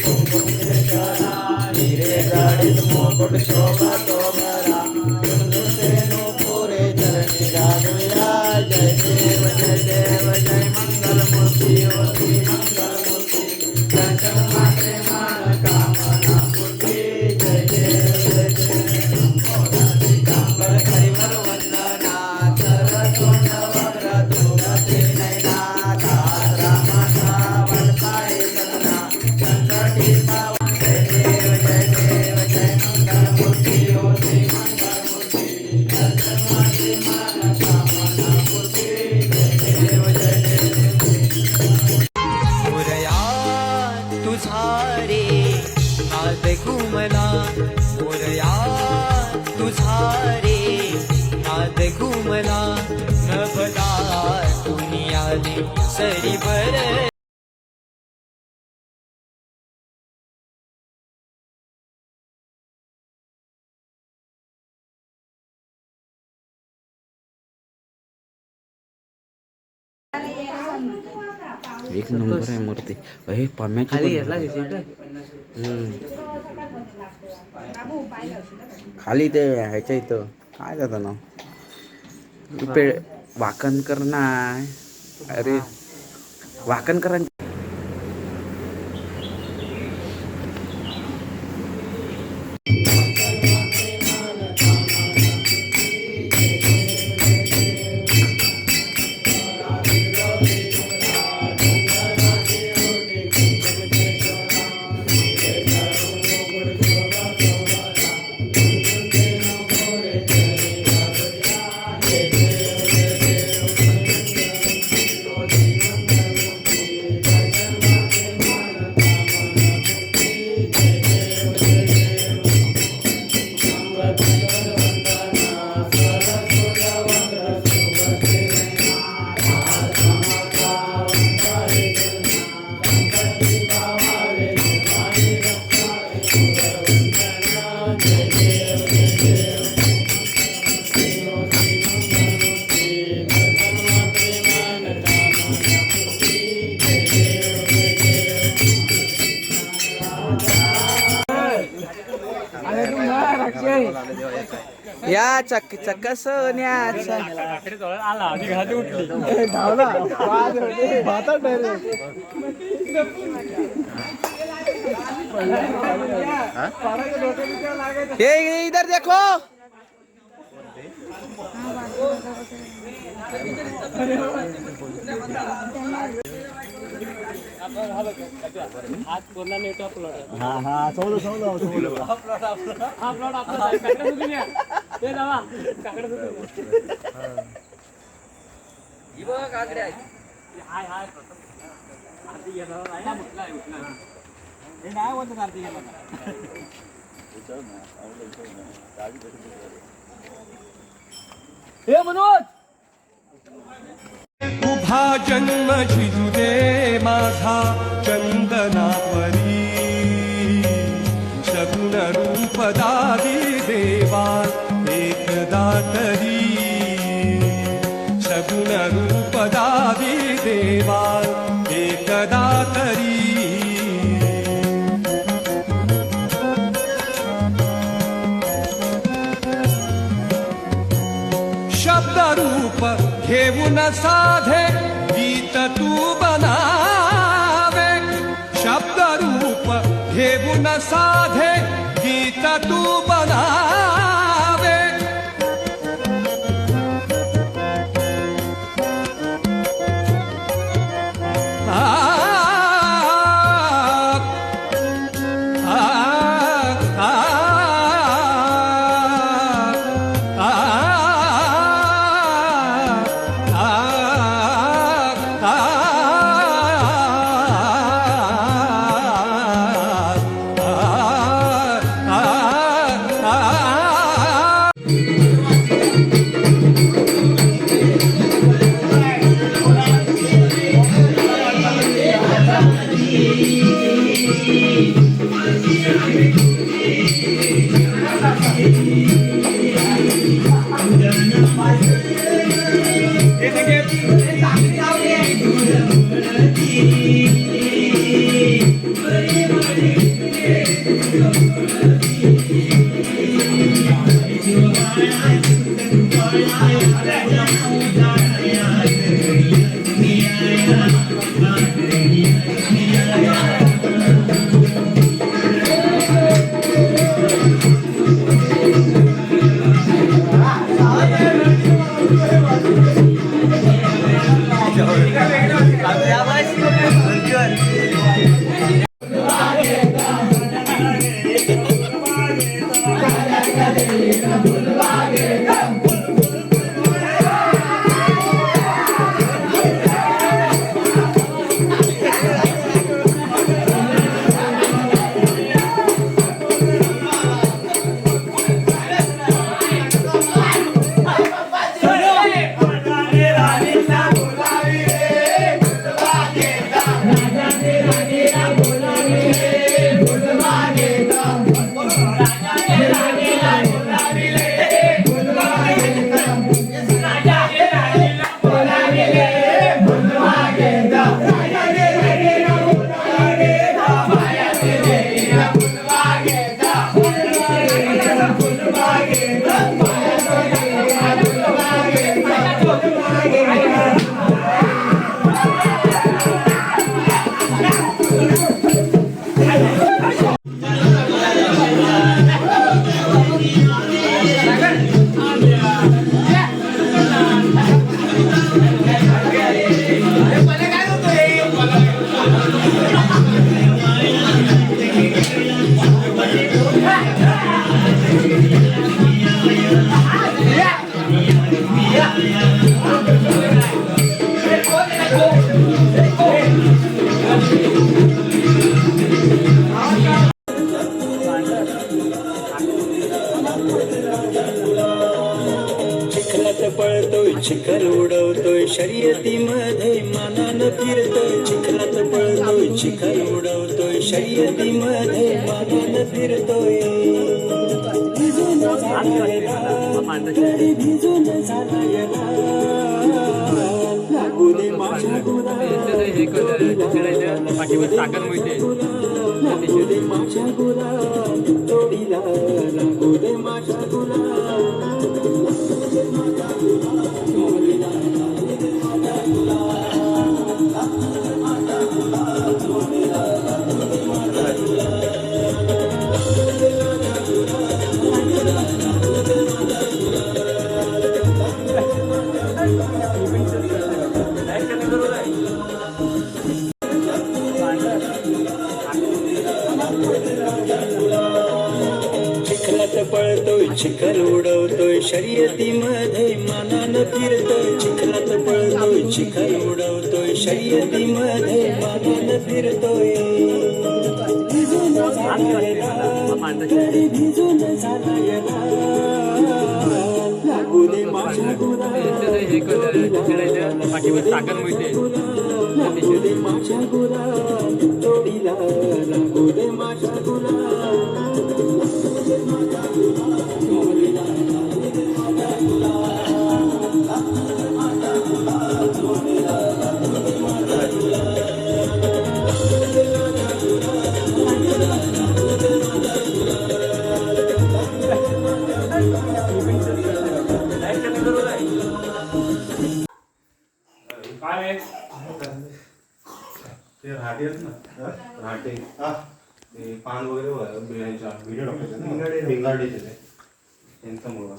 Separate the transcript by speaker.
Speaker 1: कुंकुम कृष्णा हिरे जडित मुकुट शोभा तो भरा सेनु पूरे चरणी राघविया जय देव जय मंगल मूर्ति होती मंगल मूर्ति कंचन मात्रे मान कामना पूर्ति जय देव कांबर हरिवर वंदना तर सोन वक्र तुंग त्रिनयना धारा माता वरसाई सदना संकटी पावन जय देव जय मंगल मूर्ति होती मंगल मूर्ति कंचन मात्रे मान कामना पूर्ति जय देव
Speaker 2: मोरया तुझा रे नाद घुमला मोरया तुझा रे नाद घुमला नभला दुनियाने सरी बर
Speaker 3: एक नंबर आहे मूर्ती. हे पाम्याची खाली ते ह्याच्या इथं काय जातं ना वाकणकर नाही. अरे वाकणकरांची या चक्क सोन्याचा ये इधर देखो.
Speaker 4: उभा जन्म झिजू दे माझा चंदनापरी सगुण रूप दादी देवा एकदा तरी सगुण रूप दादी देवा एकदा तरी शब्द रूप घेऊन साधे गीत तू बनावे शब्द रूप घेऊन साधे गीत तू बनावे
Speaker 1: Thank you.
Speaker 5: शर्यतीमध्ये मानानं फिरतोय चिखलात पळतोय चिखल उडवतोय शर्यतीमध्ये मानानं फिरतोय भिजून झालायला तरी भिजून झालायला लागू दे माझ्या गुरा लागू दे माझ्या गुरा जोडीला लागू दे माझ्या गुरा चिखलात पळतोय चिखल उडवतोय शर्यतीमध्ये मानानं फिरतोय चिखलात पळतोय चिखल उडवतोय शर्यतीमध्ये मानानं फिरतोय भिजून झालायला तरी भिजून झालायला लागू दे माझ्या गुरा लागू दे माझ्या गुरा जोडीला लागू दे माझ्या गुरा
Speaker 6: ते राहते आहेत ना राहते ते पान वगैरे बियांच्या व्हिडिओ टाकायचे पिंगाडीचे ते त्यांचा मुलगा